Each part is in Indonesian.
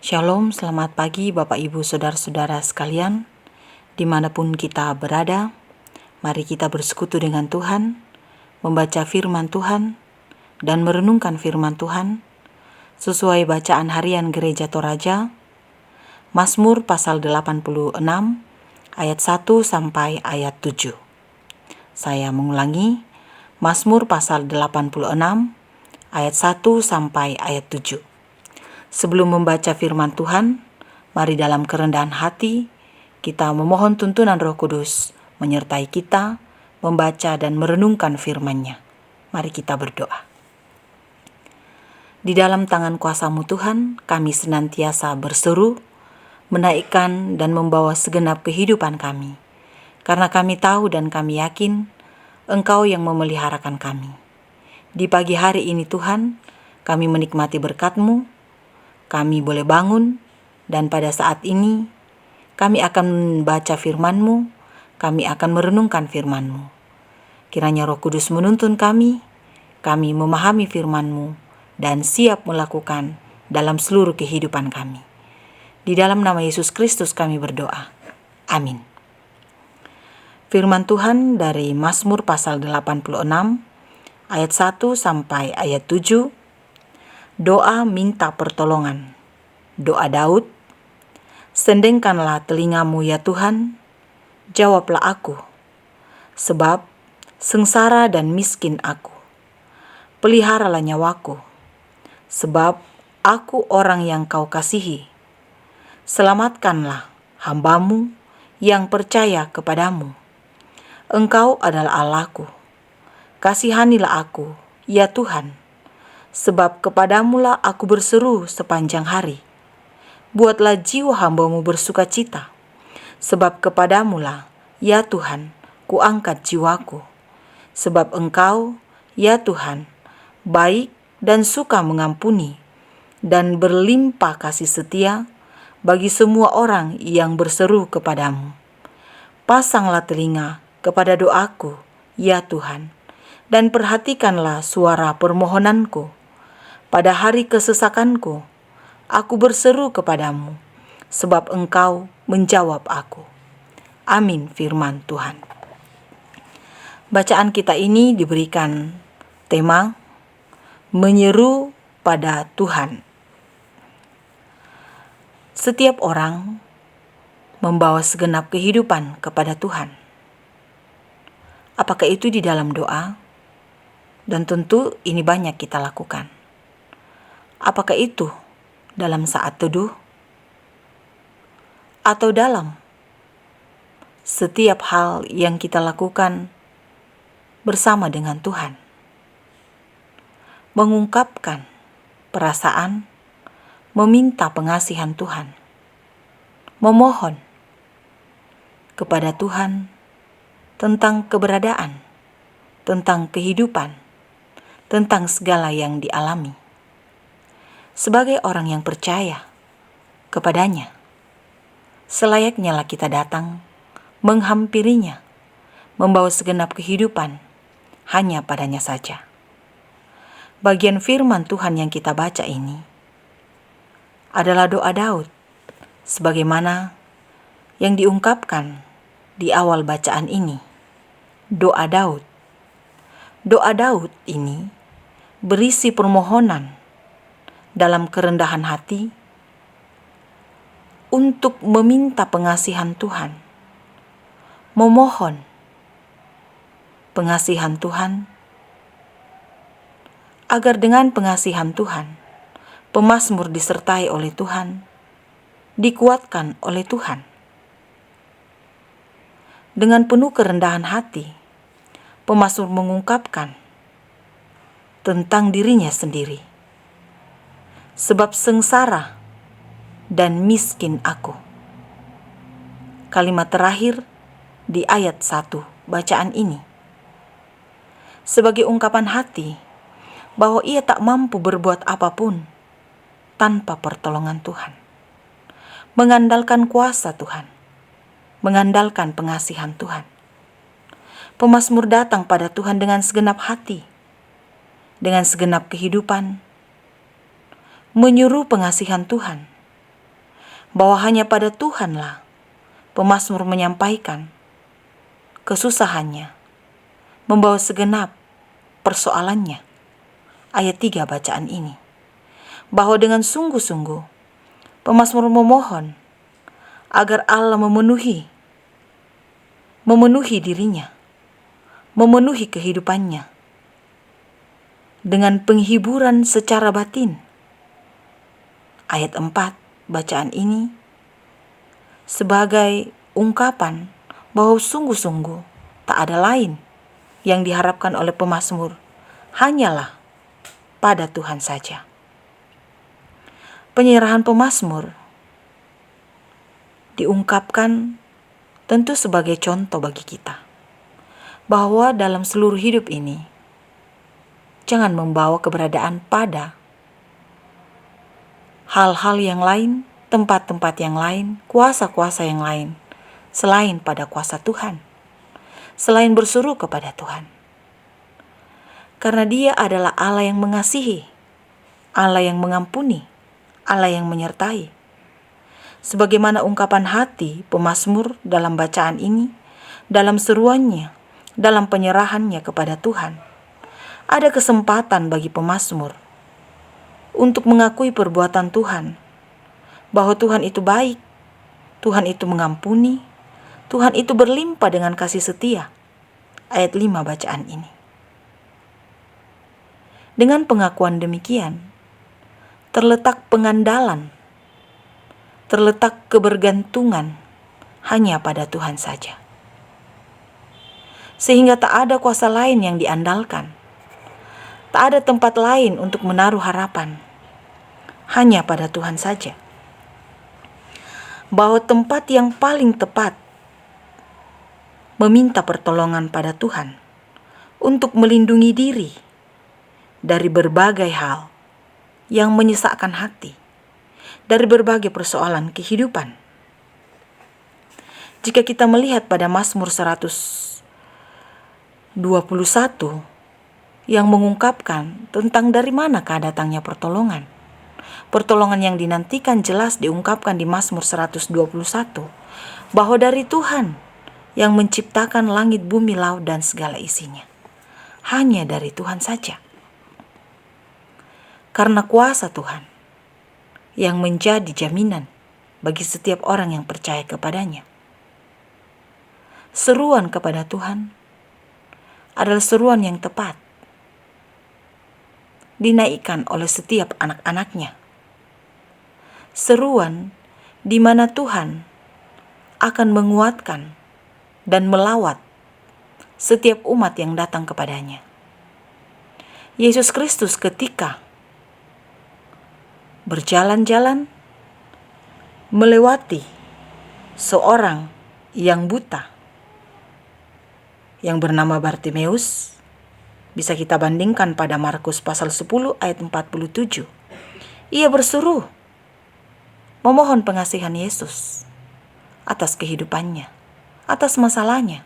Shalom, selamat pagi Bapak Ibu Saudara-saudara sekalian, dimanapun kita berada. Mari kita bersekutu dengan Tuhan, membaca firman Tuhan, dan merenungkan firman Tuhan, sesuai bacaan harian Gereja Toraja, Mazmur pasal 86, ayat 1 sampai ayat 7. Saya mengulangi, Mazmur pasal 86, ayat 1 sampai ayat 7. Sebelum membaca firman Tuhan, mari dalam kerendahan hati kita memohon tuntunan Roh Kudus menyertai kita membaca dan merenungkan firman-Nya. Mari kita berdoa. Di dalam tangan kuasa-Mu Tuhan, kami senantiasa berseru, menaikkan dan membawa segenap kehidupan kami. Karena kami tahu dan kami yakin Engkau yang memeliharakan kami. Di pagi hari ini Tuhan, kami menikmati berkat-Mu. Kami boleh bangun, dan pada saat ini kami akan membaca firman-Mu, kami akan merenungkan firman-Mu. Kiranya Roh Kudus menuntun kami memahami firman-Mu, dan siap melakukan dalam seluruh kehidupan kami. Di dalam nama Yesus Kristus kami berdoa. Amin. Firman Tuhan dari Mazmur pasal 86, ayat 1 sampai ayat 7. Doa minta pertolongan. Doa Daud. Sendengkanlah telingamu ya Tuhan, jawablah aku, sebab sengsara dan miskin aku. Peliharalah nyawaku, sebab aku orang yang Kau kasihi. Selamatkanlah hamba-Mu yang percaya kepadamu. Engkau adalah Allah-Ku. Kasihanilah aku, ya Tuhan, sebab kepadamu-lah aku berseru sepanjang hari. Buatlah jiwa hamba-Mu bersuka cita, sebab kepadamu-lah, ya Tuhan, kuangkat jiwaku. Sebab Engkau, ya Tuhan, baik dan suka mengampuni, dan berlimpah kasih setia bagi semua orang yang berseru kepadamu. Pasanglah telinga kepada doaku, ya Tuhan, dan perhatikanlah suara permohonanku. Pada hari kesesakanku, aku berseru kepadamu, sebab Engkau menjawab aku. Amin firman Tuhan. Bacaan kita ini diberikan tema menyeru pada Tuhan. Setiap orang membawa segenap kehidupan kepada Tuhan. Apakah itu di dalam doa? Dan tentu ini banyak kita lakukan. Apakah itu dalam saat teduh? Atau dalam setiap hal yang kita lakukan bersama dengan Tuhan? Mengungkapkan perasaan, meminta pengasihan Tuhan, memohon kepada Tuhan tentang keberadaan, tentang kehidupan, tentang segala yang dialami. Sebagai orang yang percaya kepadanya, selayaknya lah kita datang menghampirinya, membawa segenap kehidupan hanya padanya saja. Bagian firman Tuhan yang kita baca ini adalah doa Daud, sebagaimana yang diungkapkan di awal bacaan ini. Doa Daud. Doa Daud ini berisi permohonan dalam kerendahan hati untuk meminta pengasihan Tuhan, memohon pengasihan Tuhan, agar dengan pengasihan Tuhan, pemazmur disertai oleh Tuhan, dikuatkan oleh Tuhan. Dengan penuh kerendahan hati, pemazmur mengungkapkan tentang dirinya sendiri. Sebab sengsara dan miskin aku. Kalimat terakhir di ayat 1 bacaan ini sebagai ungkapan hati bahwa ia tak mampu berbuat apapun tanpa pertolongan Tuhan. Mengandalkan kuasa Tuhan, mengandalkan pengasihan Tuhan. Pemazmur datang pada Tuhan dengan segenap hati, dengan segenap kehidupan, menyuruh pengasihan Tuhan, bahwa hanya pada Tuhanlah pemazmur menyampaikan kesusahannya, membawa segenap persoalannya. Ayat 3 bacaan ini, bahwa dengan sungguh-sungguh pemazmur memohon agar Allah memenuhi dirinya, memenuhi kehidupannya dengan penghiburan secara batin. Ayat 4 bacaan ini sebagai ungkapan bahwa sungguh-sungguh tak ada lain yang diharapkan oleh pemazmur, hanyalah pada Tuhan saja. Penyerahan pemazmur diungkapkan tentu sebagai contoh bagi kita, bahwa dalam seluruh hidup ini jangan membawa keberadaan pada hal-hal yang lain, tempat-tempat yang lain, kuasa-kuasa yang lain, selain pada kuasa Tuhan, selain berseru kepada Tuhan. Karena Dia adalah Allah yang mengasihi, Allah yang mengampuni, Allah yang menyertai. Sebagaimana ungkapan hati pemazmur dalam bacaan ini, dalam seruannya, dalam penyerahannya kepada Tuhan, ada kesempatan bagi pemazmur untuk mengakui perbuatan Tuhan, bahwa Tuhan itu baik, Tuhan itu mengampuni, Tuhan itu berlimpah dengan kasih setia. Ayat 5 bacaan ini. Dengan pengakuan demikian, terletak pengandalan, terletak kebergantungan hanya pada Tuhan saja. Sehingga tak ada kuasa lain yang diandalkan, tak ada tempat lain untuk menaruh harapan, hanya pada Tuhan saja. Bahwa tempat yang paling tepat meminta pertolongan pada Tuhan untuk melindungi diri dari berbagai hal yang menyesakkan hati, dari berbagai persoalan kehidupan. Jika kita melihat pada Mazmur 121 yang mengungkapkan tentang dari manakah datangnya pertolongan. Pertolongan yang dinantikan jelas diungkapkan di Mazmur 121, bahwa dari Tuhan yang menciptakan langit, bumi, laut, dan segala isinya. Hanya dari Tuhan saja. Karena kuasa Tuhan yang menjadi jaminan bagi setiap orang yang percaya kepadanya. Seruan kepada Tuhan adalah seruan yang tepat, dinaikkan oleh setiap anak-anaknya. Seruan di mana Tuhan akan menguatkan dan melawat setiap umat yang datang kepadanya. Yesus Kristus ketika berjalan-jalan melewati seorang yang buta yang bernama Bartimeus, bisa kita bandingkan pada Markus pasal 10 ayat 47. Ia berseru, memohon pengasihan Yesus atas kehidupannya, atas masalahnya,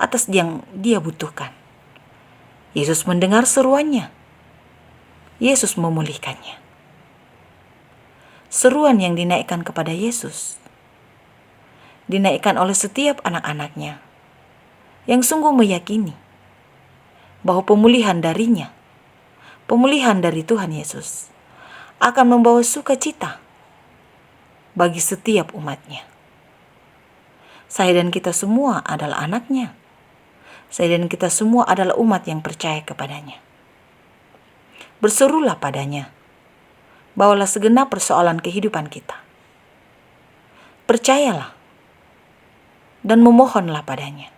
atas yang dia butuhkan. Yesus mendengar seruannya. Yesus memulihkannya. Seruan yang dinaikkan kepada Yesus dinaikkan oleh setiap anak-anaknya yang sungguh meyakini bahwa pemulihan darinya, pemulihan dari Tuhan Yesus akan membawa sukacita bagi setiap umatnya. Saya dan kita semua adalah anaknya. Saya dan kita semua adalah umat yang percaya kepadanya. Berserulah padanya, bawalah segenap persoalan kehidupan kita. Percayalah dan memohonlah padanya.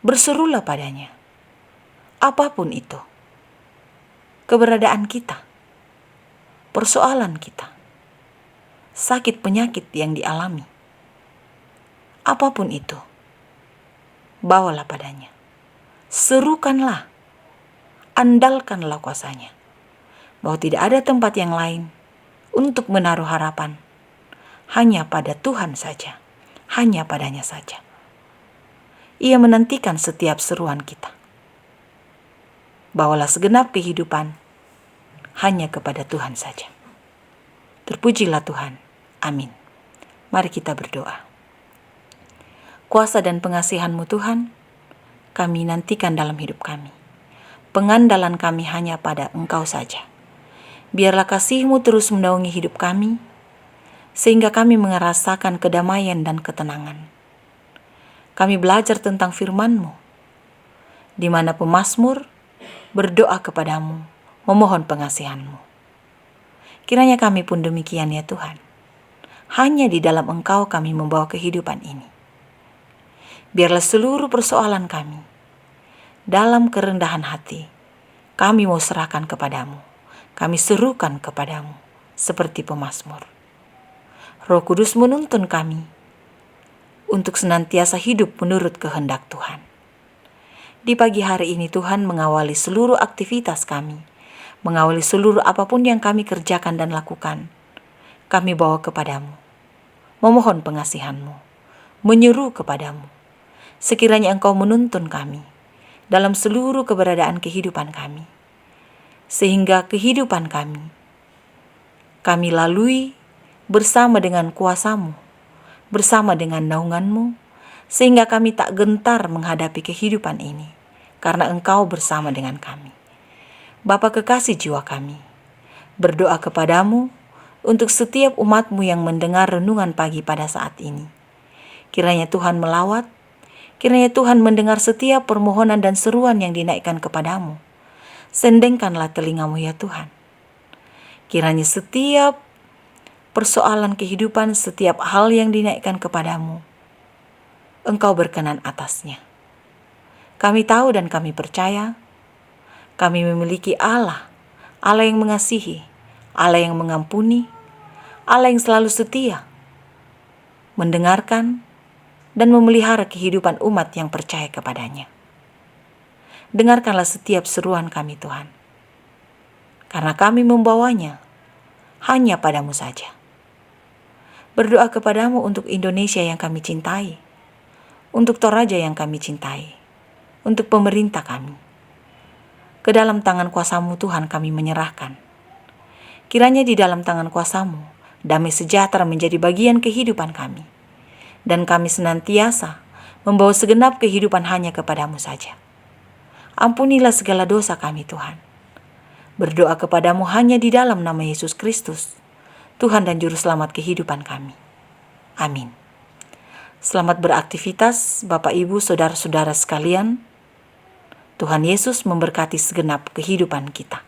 Berserulah padanya. Apapun itu, keberadaan kita, persoalan kita, sakit penyakit yang dialami, apapun itu, bawalah padanya. Serukanlah, andalkanlah kuasanya, bahwa tidak ada tempat yang lain untuk menaruh harapan, hanya pada Tuhan saja, hanya padanya saja. Ia menantikan setiap seruan kita. Bawalah segenap kehidupan hanya kepada Tuhan saja. Terpujilah Tuhan. Amin. Mari kita berdoa. Kuasa dan pengasihan-Mu Tuhan, kami nantikan dalam hidup kami. Pengandalan kami hanya pada Engkau saja. Biarlah kasih-Mu terus menaungi hidup kami, sehingga kami merasakan kedamaian dan ketenangan. Kami belajar tentang firman-Mu, di mana pemazmur berdoa kepadamu, memohon pengasihan-Mu. Kiranya kami pun demikian ya Tuhan. Hanya di dalam Engkau kami membawa kehidupan ini. Biarlah seluruh persoalan kami, dalam kerendahan hati, kami mau serahkan kepadamu. Kami serukan kepadamu, seperti pemazmur. Roh Kudus menuntun kami untuk senantiasa hidup menurut kehendak Tuhan. Di pagi hari ini Tuhan mengawali seluruh aktivitas kami, mengawali seluruh apapun yang kami kerjakan dan lakukan. Kami bawa kepadamu, memohon pengasihan-Mu, menyeru kepadamu. Sekiranya Engkau menuntun kami dalam seluruh keberadaan kehidupan kami, sehingga kehidupan kami lalui bersama dengan kuasa-Mu, bersama dengan naungan-Mu, sehingga kami tak gentar menghadapi kehidupan ini, karena Engkau bersama dengan kami. Bapa kekasih jiwa kami, berdoa kepadamu untuk setiap umat-Mu yang mendengar renungan pagi pada saat ini. Kiranya Tuhan melawat, kiranya Tuhan mendengar setiap permohonan dan seruan yang dinaikkan kepadamu. Sendengkanlah telinga-Mu ya Tuhan. Kiranya setiap persoalan kehidupan, setiap hal yang dinaikkan kepadamu, Engkau berkenan atasnya. Kami tahu dan kami percaya, kami memiliki Allah yang mengasihi, Allah yang mengampuni, Allah yang selalu setia, mendengarkan dan memelihara kehidupan umat yang percaya kepadanya. Dengarkanlah setiap seruan kami Tuhan, karena kami membawanya hanya padamu saja. Berdoa kepadamu untuk Indonesia yang kami cintai, untuk Toraja yang kami cintai, untuk pemerintah kami. Ke dalam tangan kuasa-Mu Tuhan kami menyerahkan. Kiranya di dalam tangan kuasa-Mu, damai sejahtera menjadi bagian kehidupan kami. Dan kami senantiasa membawa segenap kehidupan hanya kepadamu saja. Ampunilah segala dosa kami Tuhan. Berdoa kepadamu hanya di dalam nama Yesus Kristus, Tuhan dan Juru Selamat kehidupan kami. Amin. Selamat beraktivitas Bapak Ibu Saudara-saudara sekalian. Tuhan Yesus memberkati segenap kehidupan kita.